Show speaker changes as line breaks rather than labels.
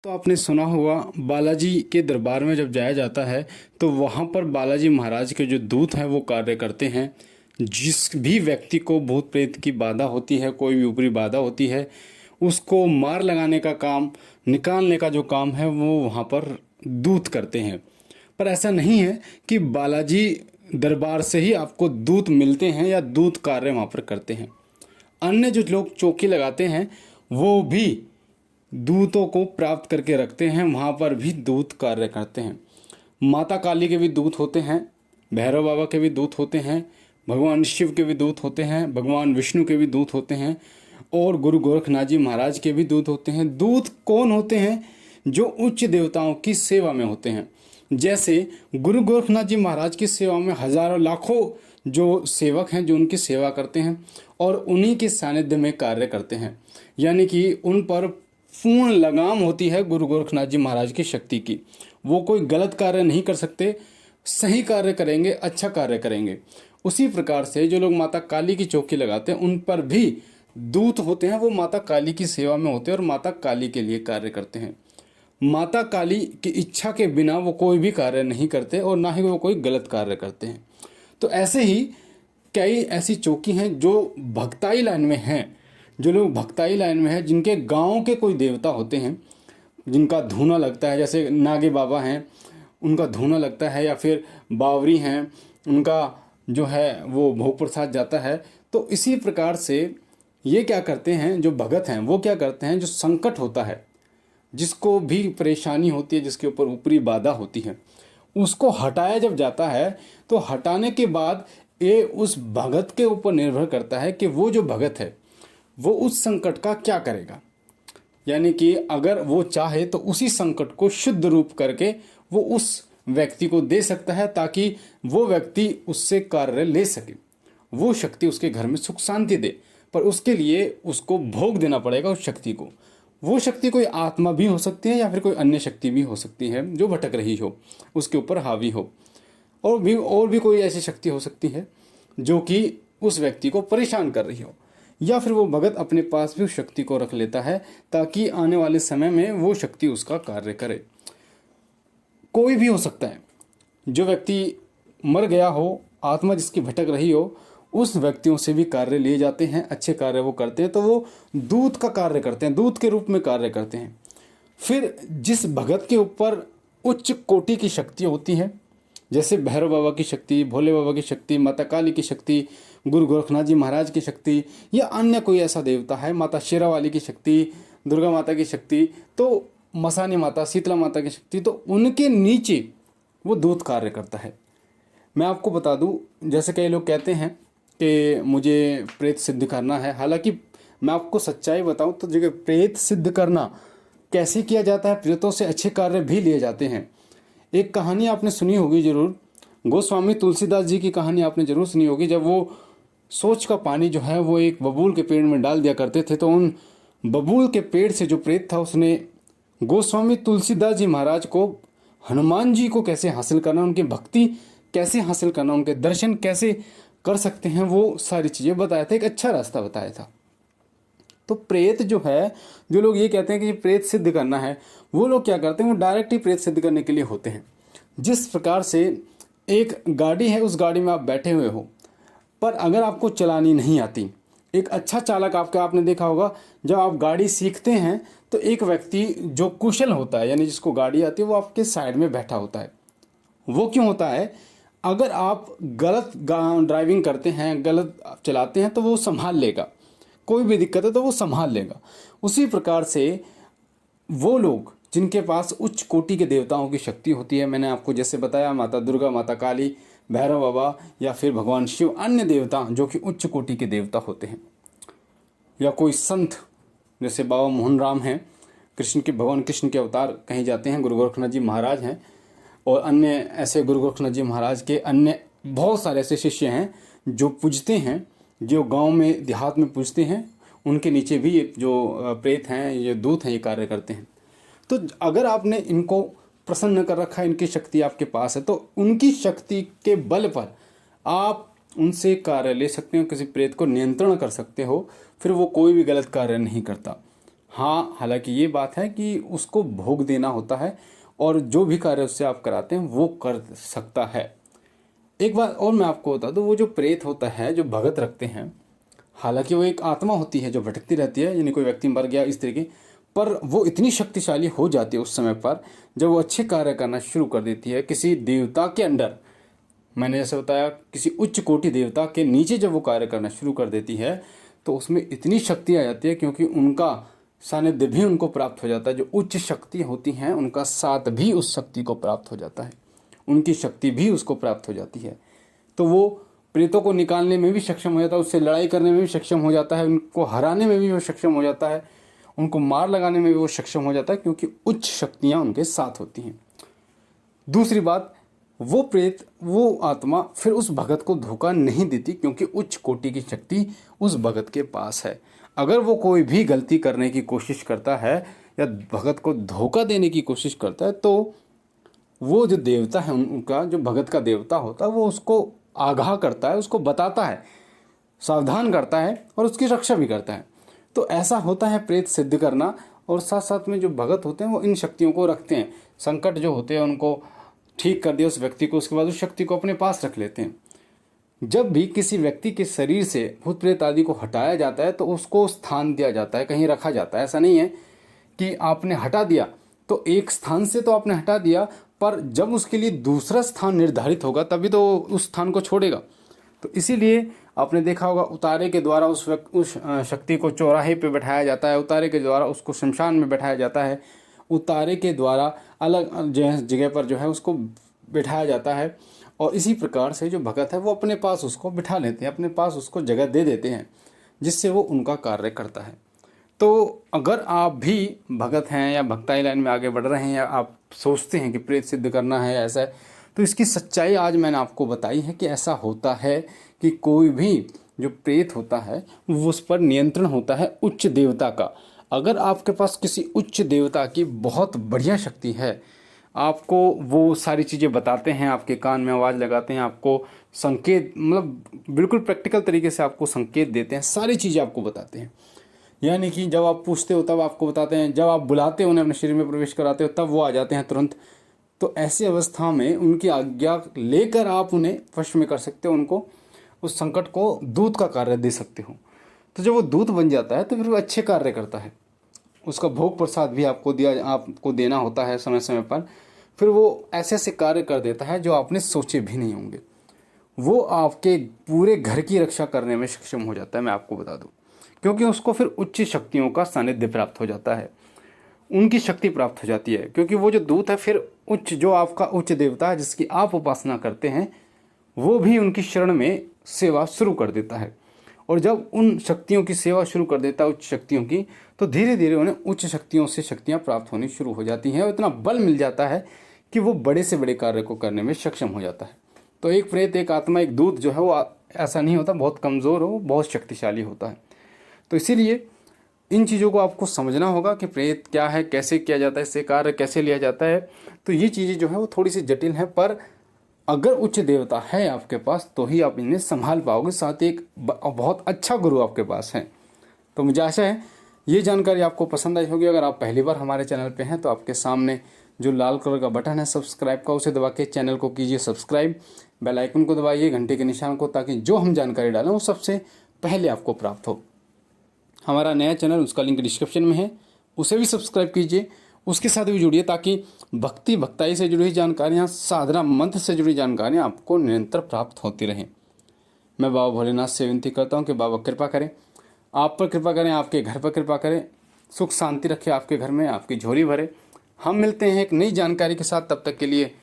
तो आपने सुना होगा बालाजी के दरबार में जब जाया जाता है तो वहाँ पर बालाजी महाराज के जो दूत हैं वो कार्य करते हैं। जिस भी व्यक्ति को भूत प्रेत की बाधा होती है, कोई भी ऊपरी बाधा होती है, उसको मार लगाने का काम, निकालने का जो काम है वो वहाँ पर दूत करते हैं। पर ऐसा नहीं है कि बालाजी दरबार से ही आपको दूत मिलते हैं या दूत कार्य वहाँ पर करते हैं। अन्य जो लोग चौकी लगाते हैं वो भी दूतों को प्राप्त करके रखते हैं, वहाँ पर भी दूत कार्य करते हैं। माता काली के भी दूत होते हैं, भैरव बाबा के भी दूत होते हैं, भगवान शिव के भी दूत होते हैं, भगवान विष्णु के भी दूत होते हैं और गुरु गोरखनाथ जी महाराज के भी दूत होते हैं। दूत कौन होते हैं? जो उच्च देवताओं की सेवा में होते हैं। जैसे गुरु गोरखनाथ जी महाराज की सेवा में हजारों लाखों जो सेवक हैं जो उनकी सेवा करते हैं और उन्हीं के सानिध्य में कार्य करते हैं, यानी कि उन पर पूर्ण लगाम होती है गुरु गोरखनाथ जी महाराज की शक्ति की। वो कोई गलत कार्य नहीं कर सकते, सही कार्य करेंगे, अच्छा कार्य करेंगे। उसी प्रकार से जो लोग माता काली की चौकी लगाते हैं उन पर भी दूत होते हैं, वो माता काली की सेवा में होते हैं और माता काली के लिए कार्य करते हैं। माता काली की इच्छा के बिना वो कोई भी कार्य नहीं करते और ना ही वो कोई गलत कार्य करते हैं। तो ऐसे ही कई ऐसी चौकी हैं जो भक्ताई लाइन में हैं। जो लोग भक्ताई लाइन में हैं, जिनके गांव के कोई देवता होते हैं, जिनका धूना लगता है, जैसे नागे बाबा हैं उनका धूना लगता है, या फिर बावरी हैं उनका जो है वो भोग प्रसाद जाता है। तो इसी प्रकार से ये क्या करते हैं, जो भगत हैं वो क्या करते हैं, जो संकट होता है, जिसको भी परेशानी होती है, जिसके ऊपर ऊपरी बाधा होती है, उसको हटाया जब जाता है तो हटाने के बाद ये उस भगत के ऊपर निर्भर करता है कि वो जो भगत है वो उस संकट का क्या करेगा। यानी कि अगर वो चाहे तो उसी संकट को शुद्ध रूप करके वो उस व्यक्ति को दे सकता है, ताकि वो व्यक्ति उससे कार्य ले सके, वो शक्ति उसके घर में सुख शांति दे। पर उसके लिए उसको भोग देना पड़ेगा उस शक्ति को। वो शक्ति कोई आत्मा भी हो सकती है या फिर कोई अन्य शक्ति भी हो सकती है जो भटक रही हो, उसके ऊपर हावी हो, और भी कोई ऐसी शक्ति हो सकती है जो कि उस व्यक्ति को परेशान कर रही हो, या फिर वो भगत अपने पास भी उस शक्ति को रख लेता है ताकि आने वाले समय में वो शक्ति उसका कार्य करे। कोई भी हो सकता है, जो व्यक्ति मर गया हो, आत्मा जिसकी भटक रही हो, उस व्यक्तियों से भी कार्य लिए जाते हैं, अच्छे कार्य वो करते हैं तो वो दूत का कार्य करते हैं, दूत के रूप में कार्य करते हैं। फिर जिस भगत के ऊपर उच्च कोटि की शक्ति होती है, जैसे भैरव बाबा की शक्ति, भोले बाबा की शक्ति, माता काली की शक्ति, गुरु गोरखनाथ जी महाराज की शक्ति, या अन्य कोई ऐसा देवता है, माता शेरावाली की शक्ति, दुर्गा माता की शक्ति, तो मसानी माता, शीतला माता की शक्ति, तो उनके नीचे वो दूत कार्य करता है। मैं आपको बता दूं, जैसे कई लोग कहते हैं कि मुझे प्रेत सिद्ध करना है, हालांकि मैं आपको सच्चाई बताऊं तो जगह प्रेत सिद्ध करना कैसे किया जाता है, प्रेतों से अच्छे कार्य भी लिए जाते हैं। एक कहानी आपने सुनी होगी जरूर, गोस्वामी तुलसीदास जी की कहानी आपने जरूर सुनी होगी। जब वो सोच का पानी जो है वो एक बबूल के पेड़ में डाल दिया करते थे, तो उन बबूल के पेड़ से जो प्रेत था उसने गोस्वामी तुलसीदास जी महाराज को हनुमान जी को कैसे हासिल करना, उनकी भक्ति कैसे हासिल करना, उनके दर्शन कैसे कर सकते हैं, वो सारी चीज़ें बताया था, एक अच्छा रास्ता बताया था। तो प्रेत जो है, जो लोग ये कहते हैं कि प्रेत सिद्ध करना है, वो लोग क्या करते हैं, वो डायरेक्ट ही प्रेत सिद्ध करने के लिए होते हैं। जिस प्रकार से एक गाड़ी है, उस गाड़ी में आप बैठे हुए हो, पर अगर आपको चलानी नहीं आती, एक अच्छा चालक आपने देखा होगा, जब आप गाड़ी सीखते हैं तो एक व्यक्ति जो कुशल होता है, यानी जिसको गाड़ी आती है, वो आपके साइड में बैठा होता है। वो क्यों होता है? अगर आप गलत ड्राइविंग करते हैं, गलत चलाते हैं, तो वो संभाल लेगा, कोई भी दिक्कत है तो वो संभाल लेगा। उसी प्रकार से वो लोग जिनके पास उच्च कोटि के देवताओं की शक्ति होती है, मैंने आपको जैसे बताया, माता दुर्गा, माता काली, भैरव बाबा, या फिर भगवान शिव, अन्य देवता जो कि उच्च कोटि के देवता होते हैं, या कोई संत जैसे बाबा मोहन राम हैं, भगवान कृष्ण के अवतार कहे जाते हैं, गुरु गोरखनाथ जी महाराज हैं, और अन्य ऐसे गुरु गोरखनाथ जी महाराज के अन्य बहुत सारे ऐसे शिष्य हैं जो पूजते हैं, जो गांव में देहात में पूजते हैं। उनके नीचे भी ये जो प्रेत हैं, ये दूत हैं, ये कार्य करते हैं। तो अगर आपने इनको प्रसन्न कर रखा है, इनकी शक्ति आपके पास है, तो उनकी शक्ति के बल पर आप उनसे कार्य ले सकते हो, किसी प्रेत को नियंत्रण कर सकते हो, फिर वो कोई भी गलत कार्य नहीं करता। हाँ, हालांकि ये बात है कि उसको भोग देना होता है और जो भी कार्य उससे आप कराते हैं वो कर सकता है। एक बात और मैं आपको बता दूं, वो जो प्रेत होता है, जो भगत रखते हैं, हालांकि वो एक आत्मा होती है जो भटकती रहती है, यानी कोई व्यक्ति मर गया इस तरीके, पर वो इतनी शक्तिशाली हो जाती है उस समय पर जब वो अच्छे कार्य करना शुरू कर देती है किसी देवता के अंडर। मैंने जैसे बताया, किसी उच्च कोटि देवता के नीचे जब वो कार्य करना शुरू कर देती है तो उसमें इतनी शक्ति आ जाती है, क्योंकि उनका सानिध्य भी उनको प्राप्त हो जाता है। जो उच्च शक्ति होती हैं उनका साथ भी उस शक्ति को प्राप्त हो जाता है, उनकी शक्ति भी उसको प्राप्त हो जाती है। तो वो प्रेतों को निकालने में भी सक्षम हो जाता है, उससे लड़ाई करने में भी सक्षम हो जाता है, उनको हराने में भी वो सक्षम हो जाता है, उनको मार लगाने में भी वो सक्षम हो जाता है, क्योंकि उच्च शक्तियाँ उनके साथ होती हैं। दूसरी बात, वो प्रेत, वो आत्मा फिर उस भगत को धोखा नहीं देती, क्योंकि उच्च कोटि की शक्ति उस भगत के पास है। अगर वो कोई भी गलती करने की कोशिश करता है या भगत को धोखा देने की कोशिश करता है, तो वो जो देवता है उनका, जो भगत का देवता होता है, वो उसको आगाह करता है, उसको बताता है, सावधान करता है और उसकी रक्षा भी करता है। तो ऐसा होता है प्रेत सिद्ध करना। और साथ साथ में जो भगत होते हैं वो इन शक्तियों को रखते हैं, संकट जो होते हैं उनको ठीक कर दिया उस व्यक्ति को, उसके बाद उस शक्ति को अपने पास रख लेते हैं। जब भी किसी व्यक्ति के शरीर से भूत प्रेत आदि को हटाया जाता है तो उसको स्थान दिया जाता है, कहीं रखा जाता है। ऐसा नहीं है कि आपने हटा दिया तो एक स्थान से तो आपने हटा दिया, पर जब उसके लिए दूसरा स्थान निर्धारित होगा तभी तो उस स्थान को छोड़ेगा। तो इसीलिए आपने देखा होगा, उतारे के द्वारा उस शक्ति को चौराहे पे बैठाया जाता है, उतारे के द्वारा उसको शमशान में बैठाया जाता है, उतारे के द्वारा अलग जगह पर जो है उसको बिठाया जाता है। और इसी प्रकार से जो भगत है वो अपने पास उसको बिठा लेते हैं, अपने पास उसको जगह दे देते हैं, जिससे वो उनका कार्य करता है। तो अगर आप भी भगत हैं या भक्ताई लाइन में आगे बढ़ रहे हैं, या आप सोचते हैं कि प्रेत सिद्ध करना है ऐसा है, तो इसकी सच्चाई आज मैंने आपको बताई है कि ऐसा होता है कि कोई भी जो प्रेत होता है वो उस पर नियंत्रण होता है उच्च देवता का। अगर आपके पास किसी उच्च देवता की बहुत बढ़िया शक्ति है, आपको वो सारी चीज़ें बताते हैं, आपके कान में आवाज़ लगाते हैं, आपको संकेत, मतलब बिल्कुल प्रैक्टिकल तरीके से आपको संकेत देते हैं, सारी चीज़ें आपको बताते हैं। यानी कि जब आप पूछते हो तब आपको बताते हैं, जब आप बुलाते हो उन्हें अपने शरीर में प्रवेश कराते हो तब वो आ जाते हैं तुरंत। तो ऐसी अवस्था में उनकी आज्ञा लेकर आप उन्हें वश में कर सकते हो, उनको उस संकट को दूत का कार्य दे सकते हो। तो जब वो दूत बन जाता है तो फिर वो अच्छे कार्य करता है, उसका भोग प्रसाद भी आपको देना होता है समय समय पर। फिर वो ऐसे ऐसे कार्य कर देता है जो आपने सोचे भी नहीं होंगे। वो आपके पूरे घर की रक्षा करने में सक्षम हो जाता है, मैं आपको बता दूं, क्योंकि उसको फिर उच्च शक्तियों का सानिध्य प्राप्त हो जाता है, उनकी शक्ति प्राप्त हो जाती है। क्योंकि वो जो दूत है फिर उच्च, जो आपका उच्च देवता है जिसकी आप उपासना करते हैं, वो भी उनकी शरण में सेवा शुरू कर देता है। और जब उन शक्तियों की सेवा शुरू कर देता है, उच्च शक्तियों की, तो धीरे धीरे उन्हें उच्च शक्तियों से शक्तियाँ प्राप्त होनी शुरू हो जाती हैं और इतना बल मिल जाता है कि वो बड़े से बड़े कार्य को करने में सक्षम हो जाता है। तो एक प्रेत, एक आत्मा, एक दूत जो है वो ऐसा नहीं होता बहुत कमज़ोर हो, बहुत शक्तिशाली होता है। तो इसीलिए इन चीज़ों को आपको समझना होगा कि प्रेत क्या है, कैसे किया जाता है, इससे कार्य कैसे लिया जाता है। तो ये चीज़ें जो है वो थोड़ी सी जटिल हैं, पर अगर उच्च देवता है आपके पास तो ही आप इन्हें संभाल पाओगे, साथ ही एक बहुत अच्छा गुरु आपके पास है। तो मुझे आशा है ये जानकारी आपको पसंद आई होगी। अगर आप पहली बार हमारे चैनल पे हैं तो आपके सामने जो लाल कलर का बटन है सब्सक्राइब का, उसे दबा के चैनल को कीजिए सब्सक्राइब, बेल आइकन को दबाइए, घंटे के निशान को, ताकि जो हम जानकारी डालें वो सबसे पहले आपको प्राप्त हो। हमारा नया चैनल, उसका लिंक डिस्क्रिप्शन में है, उसे भी सब्सक्राइब कीजिए, उसके साथ भी जुड़िए, ताकि भक्ति भक्ताई से जुड़ी जानकारियाँ, साधना मंत्र से जुड़ी जानकारियाँ आपको निरंतर प्राप्त होती रहें। मैं बाबा भोलेनाथ से विनती करता हूँ कि बाबा कृपा करें, आप पर कृपा करें, आपके घर पर कृपा करें, सुख शांति रखें आपके घर में, आपकी झोली भरे। हम मिलते हैं एक नई जानकारी के साथ, तब तक के लिए